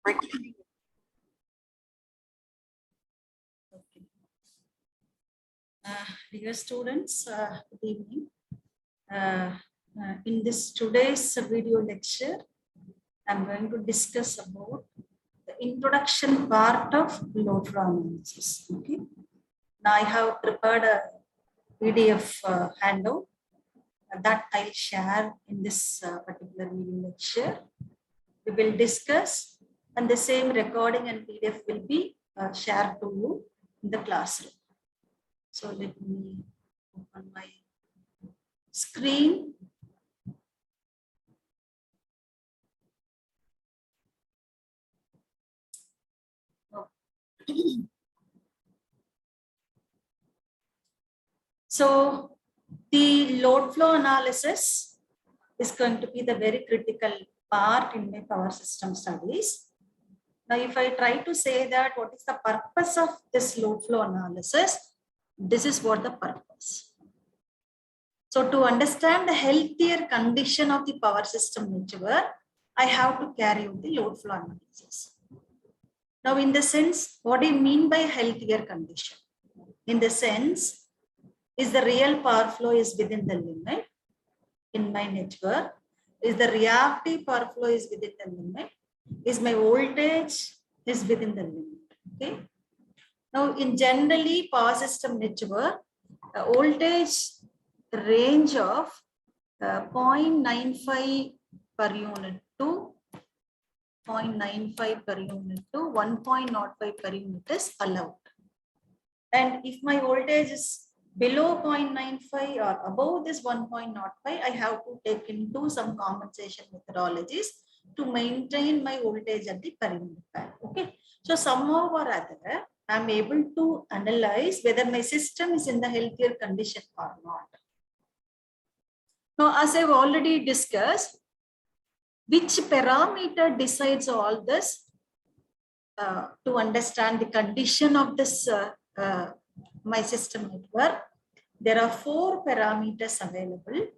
Okay. Dear students, good evening. In this today's video lecture, I'm going to discuss about the introduction part of load flow analysis. Okay. Now I have prepared a PDF handout that I'll share in this particular video lecture. We will discuss, and the same recording and PDF will be shared to you in the classroom. So let me open my screen. So the load flow analysis is going to be the very critical part in my power system studies. Now, if I try to say that what is the purpose of this load flow analysis, this is what the purpose. So to understand the healthier condition of the power system network, I have to carry out the load flow analysis. Now, in the sense, what do you mean by healthier condition? In the sense, is the real power flow is within the limit in my network? Is the reactive power flow is within the limit? Is my voltage is within the limit? Okay. Now, in generally power system network, the voltage range of 0.95 per unit to 0.95 per unit to 1.05 per unit is allowed. And if my voltage is below 0.95 or above this 1.05, I have to take into some compensation methodologies to maintain my voltage at the per unit value. Okay. So somehow or other, I'm able to analyze whether my system is in the healthier condition or not. Now, as I've already discussed, which parameter decides all this to understand the condition of this my system network? There are 4 parameters available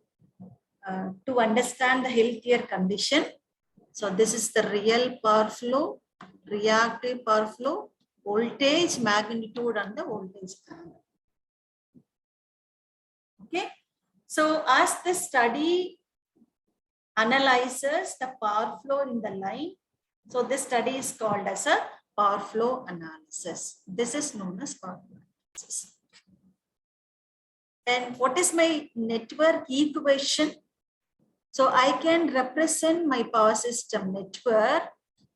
to understand the healthier condition. So this is the real power flow, reactive power flow, voltage magnitude, and the voltage angle. Okay. So as the study analyzes the power flow in the line, so this study is called as a power flow analysis. This is known as power flow analysis. And what is my network equation? So I can represent my power system network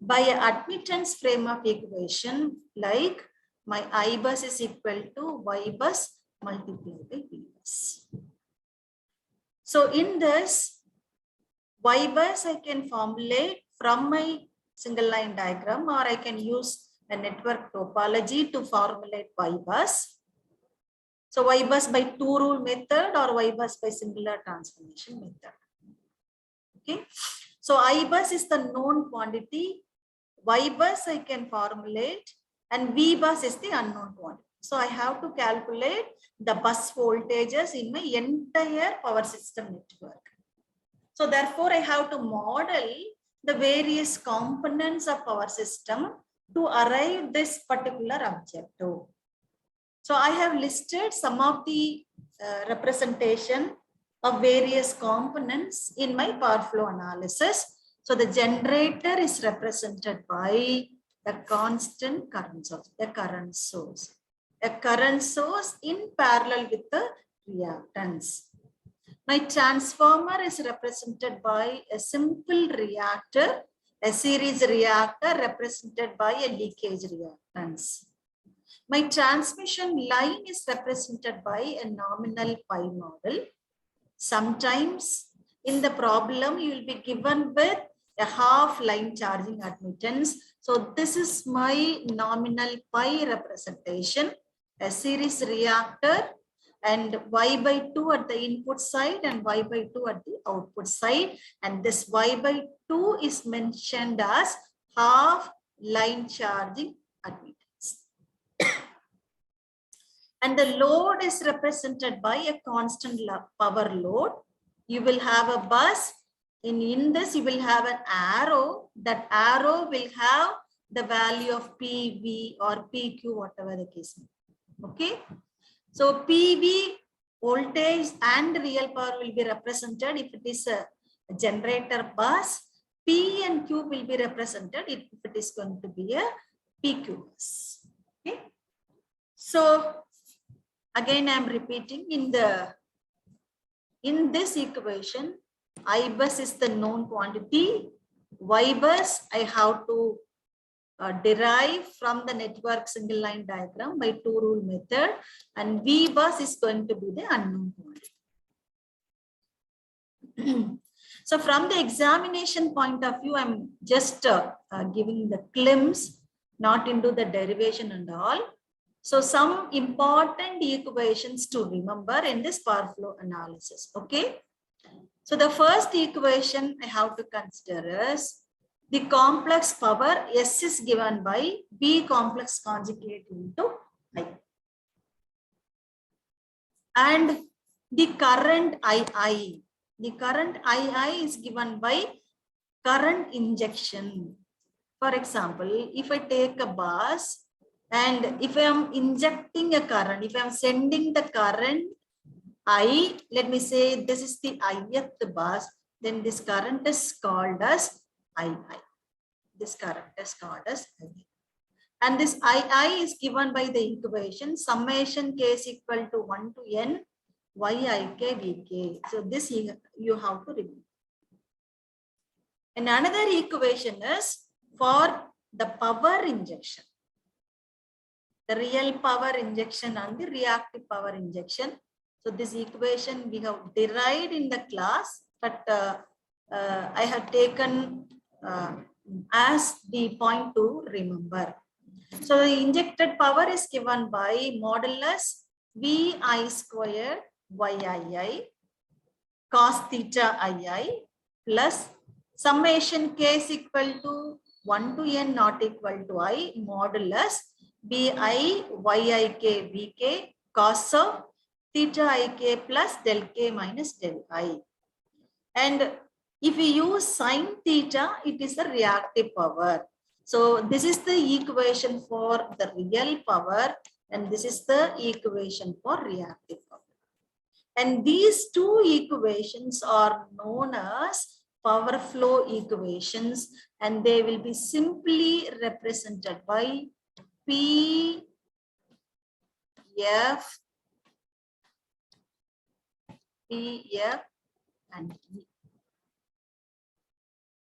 by an admittance frame of equation like my I bus is equal to Y bus multiplied by P bus. So in this Y bus, I can formulate from my single line diagram, or I can use a network topology to formulate Y bus. So Y bus by two rule method or Y bus by singular transformation method. Okay. So I bus is the known quantity. Y bus I can formulate, and V bus is the unknown quantity. So I have to calculate the bus voltages in my entire power system network. So therefore, I have to model the various components of our system to arrive this particular objective. So I have listed some of the representation of various components in my power flow analysis. So the generator is represented by a constant current source, a current source in parallel with the reactance. My transformer is represented by a simple reactor, a series reactor represented by a leakage reactance. My transmission line is represented by a nominal pi model. Sometimes in the problem, you will be given with a half line charging admittance. So this is my nominal pi representation, a series reactor, and Y by 2 at the input side and Y by 2 at the output side. And this Y by 2 is mentioned as half line charging admittance. And the load is represented by a constant power load. You will have a bus In this, you will have an arrow. That arrow will have the value of PV or PQ, whatever the case. Okay. So PV, voltage and real power will be represented if it is a generator bus. P and Q will be represented if it is going to be a PQ bus. Okay. So again, I am repeating in this equation, I bus is the known quantity. Y bus I have to derive from the network single line diagram by two rule method, and V bus is going to be the unknown quantity. So from the examination point of view, I'm just giving the glimpse, not into the derivation and all. So some important equations to remember in this power flow analysis. Okay. So the first equation I have to consider is the complex power S is given by B complex conjugate into I. And the current II. The current II is given by current injection. For example, if I take a bus and if I am injecting a current, if I am sending the current I, let me say this is the ith bus, then this current is called as II. This current is called as II. And this II is given by the equation summation k is equal to 1 to n yik vk. So this you have to remember. And another equation is for the power injection. The real power injection and the reactive power injection. So this equation we have derived in the class, but I have taken as the point to remember. So the injected power is given by modulus VI squared YII cos theta II plus summation k is equal to 1 to n not equal to I modulus BI YIK VK cos of theta ik plus del k minus del I. And if we use sine theta, it is the reactive power. So this is the equation for the real power, and this is the equation for reactive power. And these two equations are known as power flow equations, and they will be simply represented by P, F, and E.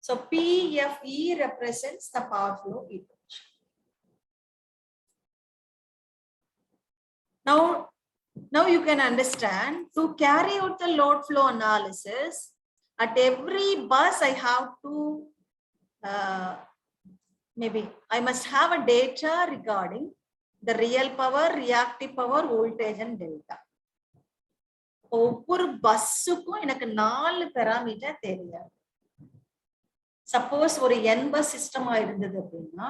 So PFE represents the power flow equation. Now you can understand, to carry out the load flow analysis, at every bus I have to, maybe I must have a data regarding the real power, reactive power, voltage and delta. ஒவ்வொரு பஸ்ஸுக்கும் எனக்கு 4 parameter தெரியாது. Suppose ஒரு n bus சிஸ்டமா இருந்தது அப்படின்னா,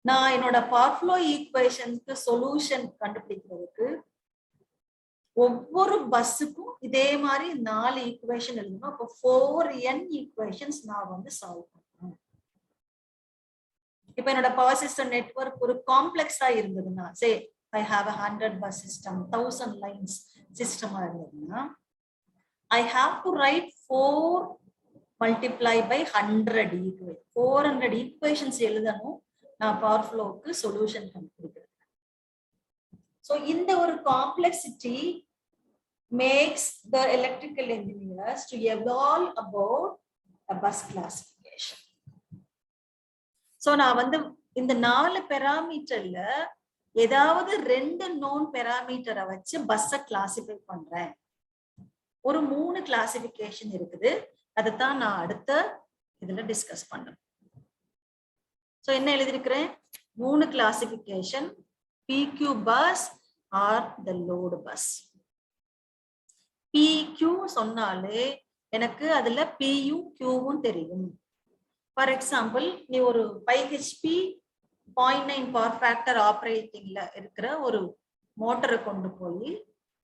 நான் என்னோட power flow ஈக்குவேஷனுக்கு solution கண்டுபிடிக்கிறதுக்கு ஒவ்வொரு பஸ்ஸுக்கும் இதே மாதிரி 4 ஈக்குவேஷன் எழுதணும். அப்போ 4n ஈக்குவேஷன்ஸ் நான் வந்து சால்வ் பண்ணணும். இப்போ என்னோட பவர் சிஸ்டம் நெட்வொர்க் ஒரு காம்ப்ளெக்ஸா இருந்ததுன்னா, சே I have a 100 bus system, 1000 lines system இருந்ததுன்னா, I have to write 4 multiply by 100 equation. 400 equations எழுதணும் நான் பவர் ஃப்ளோக்கு சொல்யூஷன் கண்டுபிடிக்கிறேன். So இந்த ஒரு complexity makes the electrical engineers to evolve about a bus classification. So நான் வந்து இந்த 4 parameterல ஏதாவது 2 known parameter வச்சு பஸ்ஸை கிளாசிஃபை பண்றேன். ஒரு 3 கிளாசிஃபிகேஷன் இருக்குது. அதைத்தான் நான் அடுத்த இதுல டிஸ்கஸ் பண்றேன். சோ என்ன எழுதிருக்கிறேன்? 3 classification, PQ bus or the load bus. PQ சொன்னாலே எனக்கு அதுல PU Qவும் தெரியும். ஃபார் எக்ஸாம்பிள், நீ ஒரு 5 HP 0.9 பவர் ஃபேக்டர் ஆப்ரேட்டிங்ல இருக்கிற ஒரு மோட்டரை கொண்டு போய்,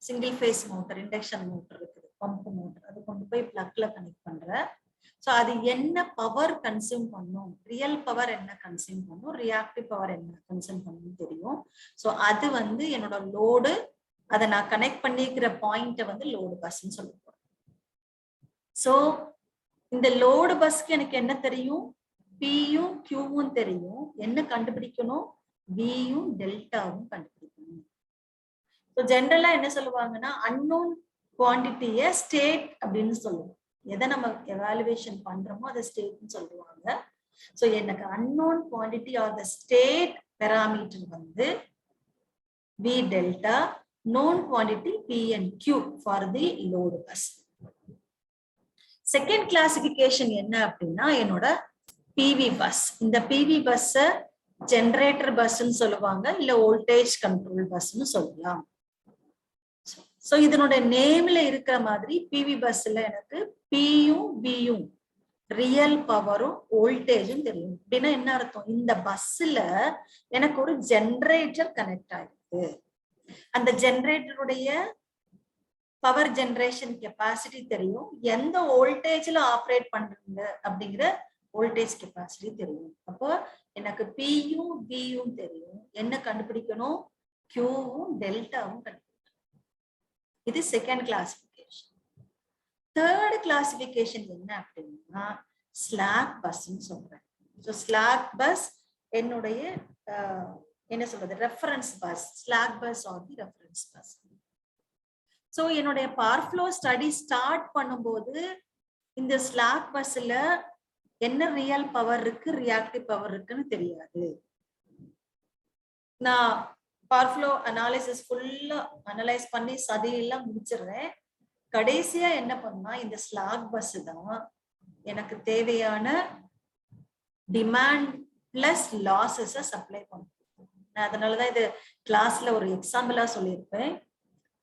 single phase motor, induction motor இருக்குது, பம்ப் மோட்டர், அது கொண்டு போய் பிளக்ல கனெக்ட் பண்றேன். ஸோ அது என்ன பவர் கன்சியூம் பண்ணும், ரியல் பவர் என்ன கன்சியூம் பண்ணும், ரியாக்டிவ் பவர் என்ன கன்சியூம் பண்ணும் தெரியும். ஸோ அது வந்து என்னோட லோடு, அதை நான் கனெக்ட் பண்ணிக்கிற பாயிண்ட்டை வந்து லோடு பஸ்ன்னு சொல்லுவோம். ஸோ இந்த லோடு பஸ்க்கு எனக்கு என்ன தெரியும், பியும் கியூவும் தெரியும். என்ன கண்டுபிடிக்கணும், வியும் டெல்டாவும் கண்டுபிடிக்கணும். ஸோ ஜென்ரலா என்ன சொல்லுவாங்கன்னா அன்னோன் குவான்டிட்டியை ஸ்டேட் அப்படின்னு சொல்லுவோம். எதை நம்ம எவாலுவேஷன் பண்றோமோ அதை ஸ்டேட்னு சொல்லுவாங்க. ஸோ எனக்கு unknown quantity are the state parameter வந்து V delta, known quantity P and Q for the load bus. Second classification என்ன அப்படின்னா என்னோட பிவி பஸ். இந்த பிவி பஸ் ஜெனரேட்டர் பஸ்ன்னு சொல்லுவாங்க, இல்ல வோல்டேஜ் கண்ட்ரோல் பஸ்ன்னு சொல்லலாம். சோ இதனோட நேம்ல இருக்கிற மாதிரி பிவி பஸ்ல எனக்கு பியும் பியும் ரியல் பவரும் வோல்டேஜும் தெரியும். அப்படின்னா என்ன அர்த்தம், இந்த பஸ்ல எனக்கு ஒரு ஜெனரேட்டர் கனெக்ட் ஆயிருக்கு. அந்த ஜெனரேட்டருடைய பவர் ஜெனரேஷன் கெப்பாசிட்டி தெரியும், எந்த வோல்டேஜ்ல ஆப்ரேட் பண்றீங்க அப்படிங்கிற வோல்டேஜ் கெப்பாசிட்டி தெரியும். அப்போ எனக்கு பியும் பியும் தெரியும். என்ன கண்டுபிடிக்கணும், கியூவும் டெல்டாவும் கண்டுபிடிக்கணும். இது செகண்ட் கிளாசிபிகேஷன். தேர்ட் கிளாசிபிகேஷன் என்ன அப்படின்னா ஸ்லாக் பஸ்ன்னு சொல்றேன். ஸோ ஸ்லாக் பஸ் என்னுடைய என்ன சொல்றது, reference bus. Slack bus or the reference bus. So என்னுடைய பவர் ஃப்ளோ ஸ்டடி ஸ்டார்ட் பண்ணும்போது இந்த ஸ்லாக் பஸ்ல என்ன ரியல் பவர் இருக்கு, ரியாக்டிவ் பவர் இருக்குன்னு தெரியாது. நான் பவர் ஃப்ளோ அனாலிசிஸ் ஃபுல்லா அனலைஸ் பண்ணி சதியெல்லாம் முடிச்சிடுறேன். கடைசியா என்ன பண்ணா இந்த ஸ்லாக் பஸ் தான் எனக்கு தேவையான டிமாண்ட் பிளஸ் லாசஸ் சப்ளை பண்ணும். நான் அதனாலதான் இது கிளாஸ்ல ஒரு எக்ஸாம்பிளா சொல்லியிருப்பேன்.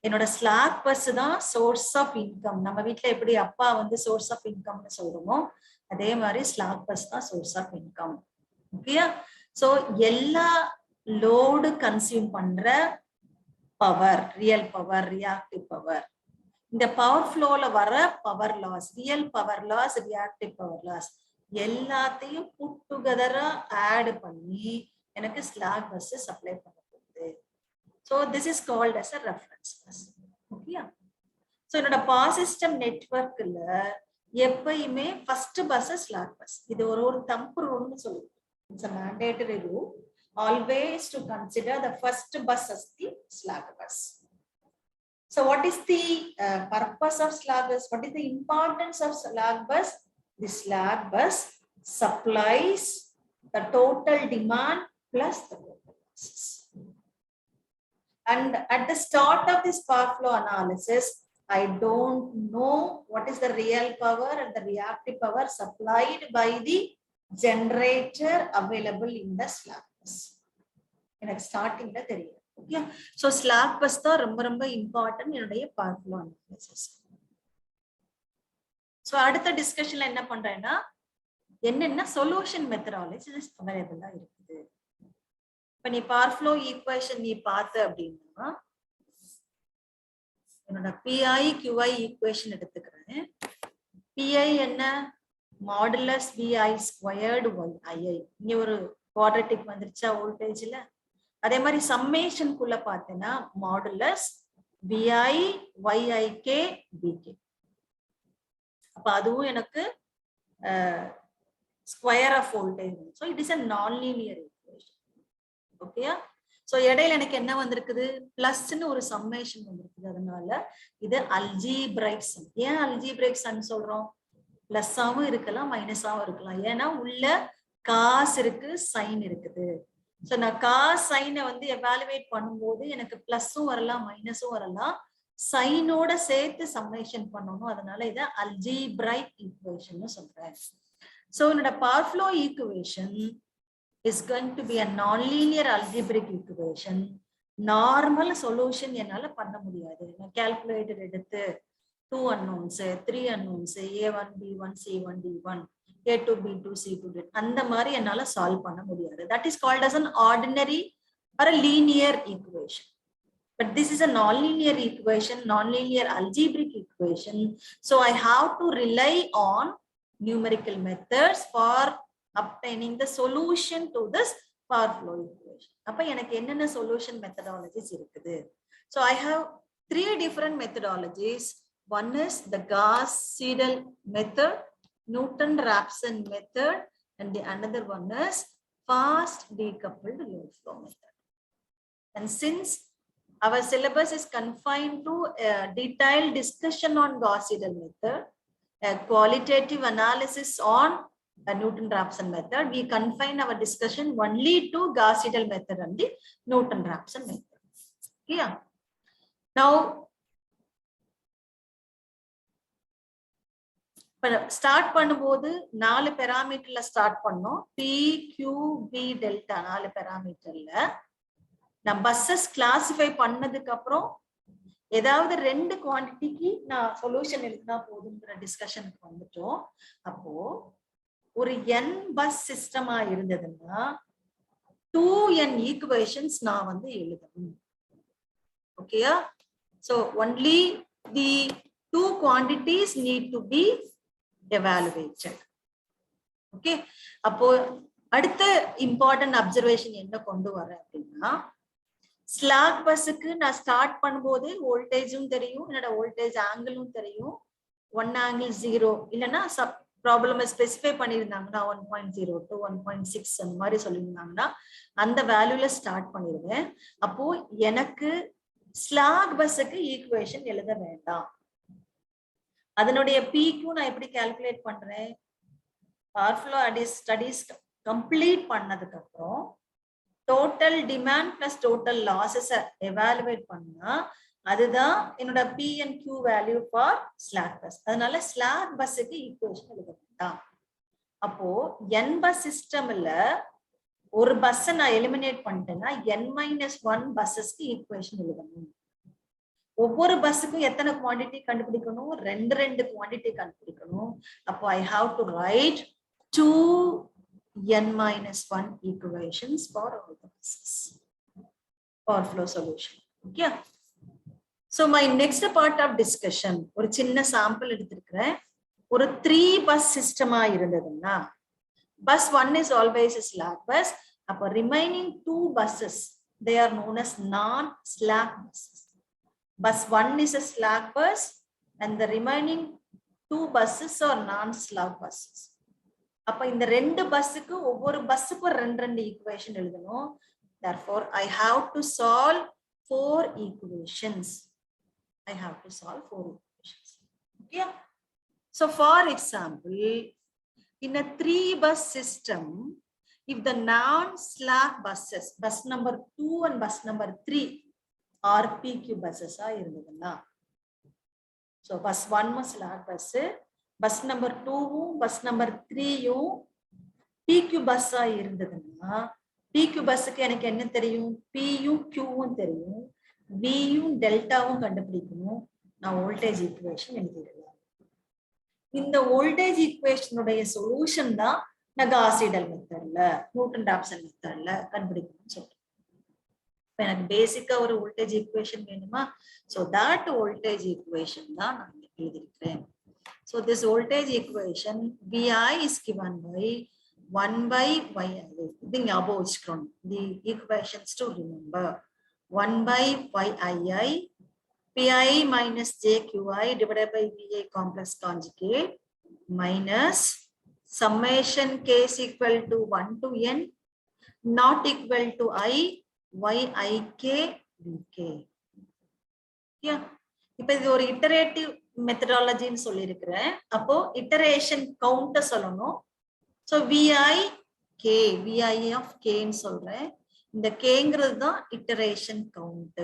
என்னோட ஸ்லாக் பஸ் தான் சோர்ஸ் ஆஃப் இன்கம். நம்ம வீட்டுல எப்படி அப்பா வந்து சோர்ஸ் ஆஃப் இன்கம்னு சொல்றோமோ அதே மாதிரி ஸ்லாக் பஸ் தான் சோர்ஸ் ஆஃப் இன்கம். ஓகேயா? சோ எல்லா லோடு கன்சியூம் பண்ற power, real power, reactive power, இந்த பவர் ஃப்ளோல வர power loss, real power loss, reactive power loss எல்லாத்தையும் புட் டுகெதரா ஆட் பண்ணி எனக்கு ஸ்லாக் பஸ் சப்ளை பண்ண போகுது. So this is called as a reference bus. Okay. So என்னோட பவர் சிஸ்டம் நெட்வொர்க்ல எப்பயுமே ஃபர்ஸ்ட் பஸ் ஸ்லாக் பஸ். இது ஒரு தம்பு ரூல்னு சொல்லுவோம். It's a mandatory rule always to consider the first bus as the slack bus. So what is the purpose of slack bus? What is the importance of slack bus? The slack bus supplies the total demand plus the total losses. And at the start of this power flow analysis, I don't know what is the real power and the reactive power supplied by the generator available in the slack bus. எனக்கு ஸ்டார்டிங்ல தெரியும். Okay, so slack bus தான் ரொம்ப ரொம்ப important என்னுடைய power flow analysis. So அடுத்த டிஸ்கஷன்ல என்ன பண்றேன்னா என்னென்ன சொல்யூஷன் மெத்தடாலஜிஸ் அவைலபிளா இருக்குது. இப்ப நீ பவர் ஃப்ளோ ஈக்குவேஷன் நீ பார்த்த அப்படின்னா என்னோட பிஐ கியூஐ ஈக்குவேஷன் எடுத்துக்கிறேன். பிஐ என்ன, மாடுலஸ் விஐ ஸ்கொயர்டு ஒய்ஐ. இங்க ஒரு குவாட்ரட்டிக் வந்துருச்சா வோல்டேஜ்ல. அதே மாதிரி சம்மேஷனுக்குள்ள பார்த்தேன்னா மாடுலஸ் விஐ ஒய்ஐகே பிகே. அப்ப அதுவும் எனக்கு square of voltage. So it is a non linear equation. ஓகேயா? சோ இடையில எனக்கு என்ன வந்திருக்குது, பிளஸ்ன்னு ஒரு சம்மேஷன் வந்திருக்குது. அதனால இது அல்ஜீப்ரைக் சம். ஏன் அல்ஜீப்ரைக் சம் சொல்றோம், பிளஸ்ஸாவும் இருக்கலாம் மைனஸாவும் இருக்கலாம். ஏன்னா உள்ள காஸ் இருக்கு, சைன் இருக்குது. சோ நான் காஸ் சைனை வந்து எவாலுவேட் பண்ணும்போது எனக்கு பிளஸும் வரலாம் மைனஸும் வரலாம். சைனோட சேர்த்து சம்மேஷன் பண்ணணும். அதனால இதை அல்ஜீப்ரைக் ஈக்குவேஷன் சொல்றேன். சோ என்னோட power flow equation is going to be a non-linear algebraic equation. Normal solution என்னால பண்ண முடியாது. நான் கால்குலேட்டர் எடுத்து 2 unknowns 3 unknowns a1 b1 c1 d1 a2 b2 c2 d அந்த மாதிரி என்னால சால்வ் பண்ண முடியாது. that is called as an ordinary or a linear equation. But this is a nonlinear equation, nonlinear algebraic equation. So I have to rely on numerical methods for obtaining the solution to this power flow equation. அப்ப எனக்கு என்னென்ன solution methodologies இருக்குது? So I have 3 different methodologies. One is the Gauss-Seidel method, Newton-Raphson method, and the another one is fast decoupled load flow method. And since our syllabus is confined to a detailed discussion on Gauss-Seidel method, a qualitative analysis on the Newton-Raphson method, we confine our discussion only to Gauss-Seidel method and the Newton-Raphson method. Yeah. Now, start பண்ணும்போது 4 parameterல start பண்ணோம். P, Q, V, delta 4 parameterல. நான் buses classify பண்ணதுக்கு அப்புறம் ஏதாவது 2 குவாண்டிட்டிக்கு நான் solution எழுதினா போதும்ங்கற டிஸ்கஷனுக்கு வந்துட்டோம். அப்போ ஒரு n பஸ் சிஸ்டமா இருந்ததுன்னா 2n ஈக்குவேஷன்ஸ் நான் வந்து எழுதணும். ஓகேயா? So only the 2 quantities need to be evaluated. Okay? அப்போ அடுத்த important observation என்ன கொண்டு வரேன் அப்படின்னா, ஸ்லாக் பஸ்ஸுக்கு நான் ஸ்டார்ட் பண்ணும்போது வோல்டேஜும் தெரியும், என்னோட வோல்டேஜ் ஆங்கிளும் தெரியும். 1 ஆங்கிள் 0 இல்லைன்னா ப்ராப்ளம் ஸ்பெசிஃபை பண்ணியிருந்தாங்கன்னா 1.02 1.6 அந்த மாதிரி சொல்லியிருந்தாங்கன்னா அந்த வேல்யூல ஸ்டார்ட் பண்ணிடுவேன். அப்போ எனக்கு ஸ்லாக் பஸ்ஸுக்கு ஈக்குவேஷன் எழுத வேண்டாம். அதனுடைய PQ நான் எப்படி கால்குலேட் பண்றேன்? பவர் ஃப்ளோ ஸ்டடீஸ் கம்ப்ளீட் பண்ணதுக்கு அப்புறம் total demand plus total losses evaluate பண்ணா அதுதான் என்னோட P and Q value for slack bus. அதனால ஸ்லாக் பஸ்ஸுக்கு ஈக்குவேஷன் எழுத வேண்டாம். அப்போ n பஸ் சிஸ்டம்ல ஒரு பஸ்ஸை நான் எலிமினேட் பண்ணிட்டேன்னா n-1 பஸ்ஸஸ்க்கு ஈக்குவேஷன் எழுதணும். ஒவ்வொரு பஸ்ஸுக்கும் எத்தனை குவாண்டிட்டி கண்டுபிடிக்கணும்? 2 குவாண்டிட்டி கண்டுபிடிக்கணும். அப்போ I have to write 2n-1 equations for all the buses. Power flow solution. Okay. So my next part of discussion, ஒரு சின்ன சாம்பிள் எடுத்திருக்கிறேன். ஒரு 3 பஸ் சிஸ்டமா இருந்ததுன்னா bus 1 is always a slack bus. அப்போ remaining 2 buses, they are known as non-slack buses. Bus 1 is a slack bus and the remaining 2 buses are non-slack buses. அப்ப இந்த 2 பஸ்ஸுக்கு ஒவ்வொரு பஸ்ஸுக்கும் 2 ஈக்குவேஷன் எழுதணும். Therefore, I have to solve 4 equations. I have to solve 4 equations. Okay. So, for example, in a 3 bus system, if the non-slack buses, bus number 2 and bus number 3 are PQ buses, so bus 1 was slack bus, bus number 2, bus number 3 PQ bus இருந்ததுன்னா PQ பஸ்ஸுக்கு எனக்கு என்ன தெரியும்? P-யும் Q-வும் தெரியும், V-யும் டெல்டாவும் கண்டுபிடிக்கணும். நான் voltage equation எழுதிடலாம். இந்த வோல்டேஜ் ஈக்குவேஷனுடைய சொல்யூஷன் தான் நான் காஸ்-சீடல் மெத்தட்ல, நியூட்டன்-ராப்சன் மெத்தட்ல கண்டுபிடிக்கணும்னு சொல்றேன். எனக்கு பேசிக்கா ஒரு வோல்டேஜ் ஈக்குவேஷன் வேணுமா? So that voltage equation தான் நான் எழுதியிருக்கிறேன். So this voltage equation VI is given by 1 by YI. The equations to remember. 1 by YII PI minus JQI divided by VI complex conjugate minus summation K is equal to 1 to N not equal to I YIK VK. Yeah. இப்ப இது ஒரு iterative மெத்தடாலஜின்னு சொல்லியிருக்கிறேன். அப்போ iteration கவுண்ட சொல்லணும். So VI of Kன்னு சொல்றேன். இந்த Kங்கிறது தான் iteration count.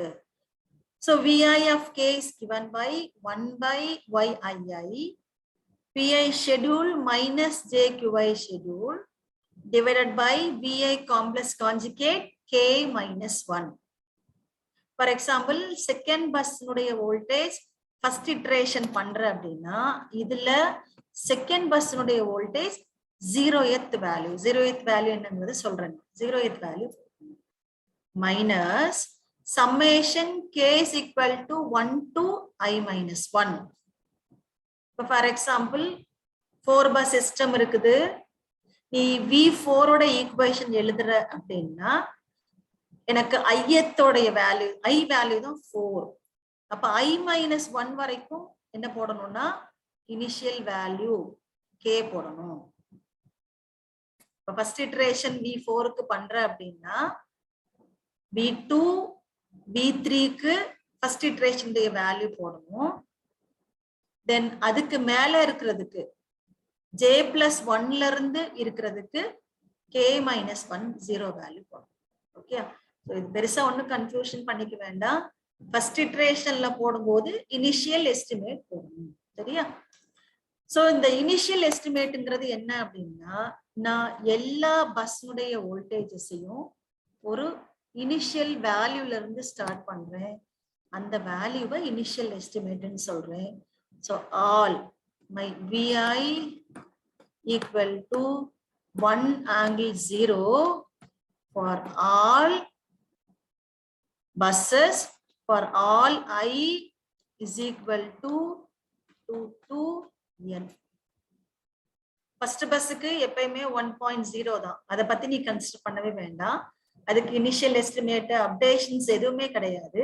So VI of K is given by 1 by YII PI schedule minus JQI schedule divided by VI complex conjugate K minus 1. For example, second bus nuடைய voltage first iteration பண்ற அப்படின்னா இதுல second bus nuடைய voltage 0th value என்னங்கிறது சொல்றேன். 0th value minus summation k is equal to 1 to I minus 1. For example, 4 bus system இருக்குது. நீ V4 ஓட equation எழுதுற அப்படின்னா எனக்கு ith உடைய வேல்யூ I வேல்யூ தான் 4. அப்ப I minus 1 வரைக்கும் என்ன போடணும்னா இனிஷியல் வேல்யூ k போடணும். இப்ப ஃபர்ஸ்ட் இட்டரேஷன் V4 க்கு பண்ற அப்படின்னா V2 V3 க்கு ஃபர்ஸ்ட் இட்டரேஷன் வேல்யூ போடணும். தென் அதுக்கு மேல இருக்கிறதுக்கு j plus 1 ல இருந்து இருக்கிறதுக்கு k minus 1 0 வேல்யூ போடணும். ஓகே, இது பெருசா ஒன்னும் கன்ஃபியூஷன் பண்ணிக்க வேண்டாம். ஃபர்ஸ்ட் இட்டரேஷன்ல போடும்போது இனிஷியல் எஸ்டிமேட் போடணும். சரியா? சோ இந்த இனிஷியல் எஸ்டிமேட்ங்கிறது என்ன அப்படின்னா, நான் எல்லா பஸ்னுடைய வோல்டேஜஸையும் ஒரு இனிஷியல் வேல்யூல இருந்து ஸ்டார்ட் பண்றேன். அந்த வேல்யூவை இனிஷியல் எஸ்டிமேட்னு சொல்றேன். So all my VI equal to 1 angle 0 for all buses for all I is equal to 2 to n. First bus க்கு எப்பயுமே 1.0 தான். அதை பத்தி நீ கன்சிடர் பண்ணவே வேண்டாம். அதுக்கு இனிஷியல் எஸ்டிமேட் அப்டேஷன்ஸ் எதுவுமே கிடையாது.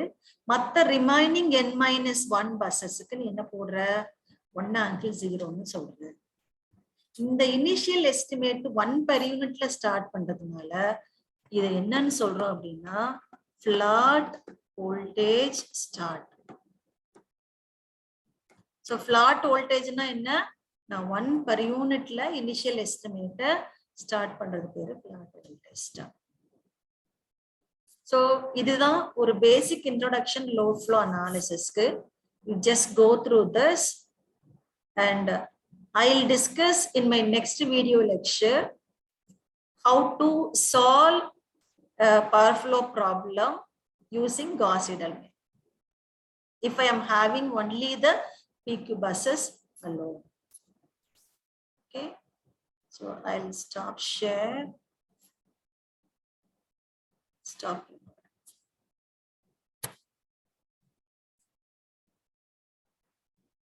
மத்த ரிமைனிங் n-1 பஸ்ஸஸ்க்கு நீ என்ன போடுற 1 angle 0ன்னு சொல்ற. இந்த இனிஷியல் எஸ்டிமேட் 1 per unitல ஸ்டார்ட் பண்றதுனால இதை என்னன்னு சொல்றோம் அப்படின்னா flat voltage start. So flat voltageனா என்ன? நான் 1 per unitல இனிஷியல் எஸ்டிமேட் ஸ்டார்ட் பண்றது பேரு flat voltage start. So இதுதான் ஒரு basic introduction load flow analysis க்கு. You just go through this and I'll discuss in my next video lecture how to solve a power flow problem using Gauss-Seidel method. If I am having only the PQ buses alone. Okay, so I'll stop share. Stop.